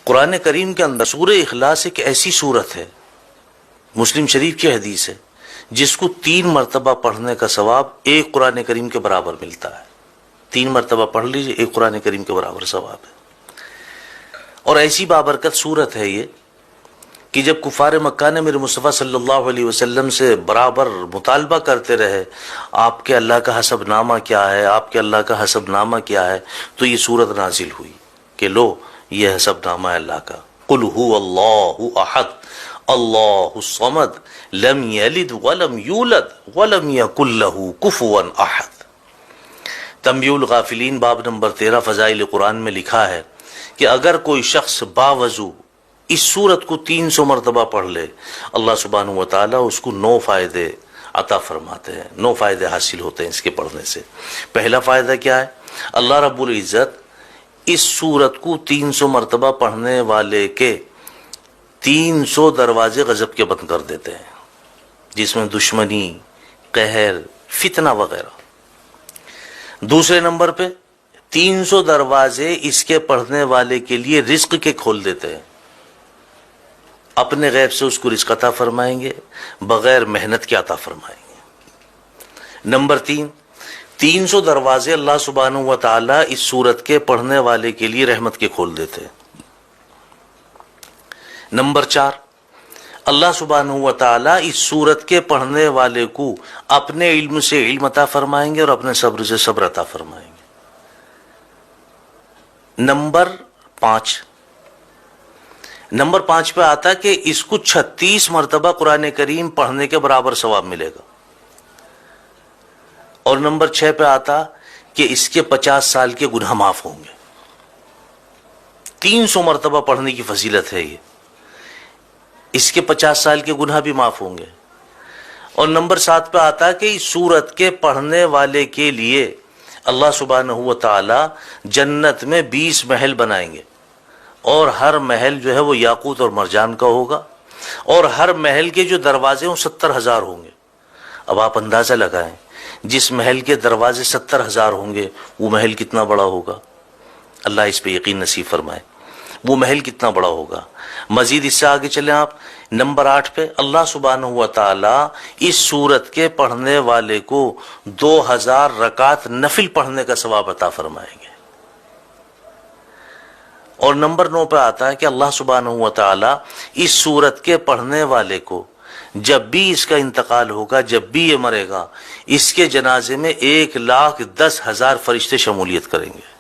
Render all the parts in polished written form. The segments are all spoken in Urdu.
قرآن کریم کے اندر سورہ اخلاص ایک ایسی سورت ہے، مسلم شریف کی حدیث ہے، جس کو 3 مرتبہ پڑھنے کا ثواب ایک قرآن کریم کے برابر ملتا ہے۔ 3 مرتبہ پڑھ لیجئے، ایک قرآن کریم کے برابر ثواب ہے۔ اور ایسی بابرکت سورت ہے یہ کہ جب کفار مکہ نے میرے مصطفیٰ صلی اللہ علیہ وسلم سے برابر مطالبہ کرتے رہے آپ کے اللہ کا حسب نامہ کیا ہے، آپ کے اللہ کا حسب نامہ کیا ہے، تو یہ سورت نازل ہوئی کہ لو یہ حسب نامہ ہے اللہ کا۔ قل هو اللہ احد اللہ الصمد لم یلد ولم یولد ولم یکن له کفوا احد۔ تنبیہ الغافلین باب نمبر 13 فضائل قرآن میں لکھا ہے کہ اگر کوئی شخص باوضو اس سورت کو 300 مرتبہ پڑھ لے، اللہ سبحانہ و تعالیٰ اس کو 9 فائدے عطا فرماتے ہیں، 9 فائدے حاصل ہوتے ہیں اس کے پڑھنے سے۔ پہلا فائدہ کیا ہے؟ اللہ رب العزت اس سورت کو 300 مرتبہ پڑھنے والے کے 300 دروازے غضب کے بند کر دیتے ہیں، جس میں دشمنی، قہر، فتنہ وغیرہ۔ دوسرے نمبر پہ 300 دروازے اس کے پڑھنے والے کے لیے رزق کے کھول دیتے ہیں، اپنے غیب سے اس کو رزق عطا فرمائیں گے، بغیر محنت کے عطا فرمائیں گے۔ نمبر 3، 300 دروازے اللہ سبحانہ و تعالیٰ اس سورت کے پڑھنے والے کے لیے رحمت کے کھول دیتے ہیں۔ نمبر 4، اللہ سبحانہ و تعالیٰ اس سورت کے پڑھنے والے کو اپنے علم سے علم عطا فرمائیں گے اور اپنے صبر سے صبر عطا فرمائیں گے۔ نمبر 5 پہ آتا کہ اس کو 36 مرتبہ قرآن کریم پڑھنے کے برابر ثواب ملے گا۔ اور نمبر 6 پہ آتا کہ اس کے 50 سال کے گناہ معاف ہوں گے۔ 300 مرتبہ پڑھنے کی فضیلت ہے یہ، اس کے 50 سال کے گناہ بھی معاف ہوں گے۔ اور نمبر 7 پہ آتا کہ اس سورت کے پڑھنے والے کے لیے اللہ سبحانہ و تعالی جنت میں 20 محل بنائیں گے، اور ہر محل جو ہے وہ یاقوت اور مرجان کا ہوگا، اور ہر محل کے جو دروازے ہیں 70,000 ہوں گے۔ اب آپ اندازہ لگائیں، جس محل کے دروازے 70,000 ہوں گے وہ محل کتنا بڑا ہوگا؟ اللہ اس پہ یقین نصیب فرمائے، وہ محل کتنا بڑا ہوگا۔ مزید اس سے آگے چلیں آپ، نمبر 8 پہ اللہ سبحانہ و تعالی اس سورت کے پڑھنے والے کو 2000 رکعت نفل پڑھنے کا ثواب عطا فرمائیں گے۔ اور نمبر 9 پہ آتا ہے کہ اللہ سبحانہ و تعالی اس سورت کے پڑھنے والے کو جب بھی اس کا انتقال ہوگا، جب بھی یہ مرے گا، اس کے جنازے میں 1,10,000 فرشتے شمولیت کریں گے۔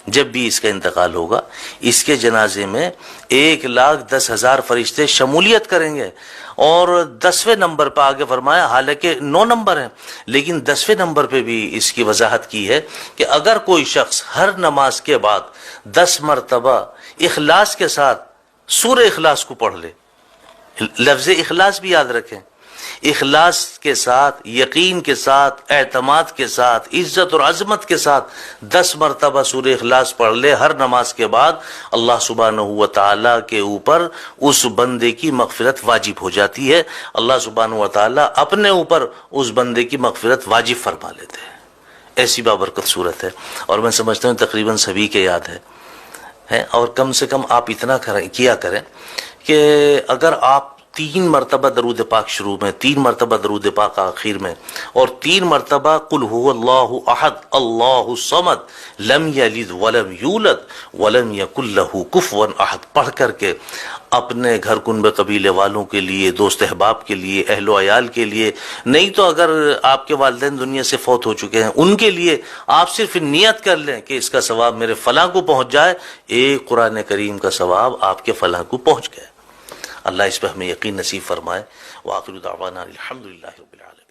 جب بھی اس کا انتقال ہوگا، اس کے جنازے میں 1,10,000 فرشتے شمولیت کریں گے۔ اور 10ویں نمبر پہ آگے فرمایا، حالانکہ 9 نمبر ہیں لیکن 10ویں نمبر پہ بھی اس کی وضاحت کی ہے کہ اگر کوئی شخص ہر نماز کے بعد 10 مرتبہ اخلاص کے ساتھ سورہ اخلاص کو پڑھ لے، لفظ اخلاص بھی یاد رکھیں، اخلاص کے ساتھ، یقین کے ساتھ، اعتماد کے ساتھ، عزت اور عظمت کے ساتھ 10 مرتبہ سورہ اخلاص پڑھ لے ہر نماز کے بعد، اللہ سبحانہ و تعالیٰ کے اوپر اس بندے کی مغفرت واجب ہو جاتی ہے۔ اللہ سبحانہ و تعالیٰ اپنے اوپر اس بندے کی مغفرت واجب فرما لیتے ہیں۔ ایسی بابرکت صورت ہے، اور میں سمجھتا ہوں تقریباً سبھی کے یاد ہے۔ اور کم سے کم آپ اتنا کیا کریں کہ اگر آپ 3 مرتبہ درود پاک شروع میں، 3 مرتبہ درود پاک آخر میں، اور 3 مرتبہ قل هو اللہ احد اللہ الصمد لم یلد ولم یولد ولم یکن له کفوا احد پڑھ کر کے اپنے گھر کنبے قبیلے والوں کے لیے، دوست احباب کے لیے، اہل و عیال کے لیے، نہیں تو اگر آپ کے والدین دنیا سے فوت ہو چکے ہیں ان کے لیے آپ صرف نیت کر لیں کہ اس کا ثواب میرے فلاں کو پہنچ جائے، ایک قرآن کریم کا ثواب آپ کے فلاں کو پہنچ گئے۔ اللہ اس پہ ہمیں یقین نصیب فرمائے۔ وآخر دعوانا الحمدللہ رب العالمین۔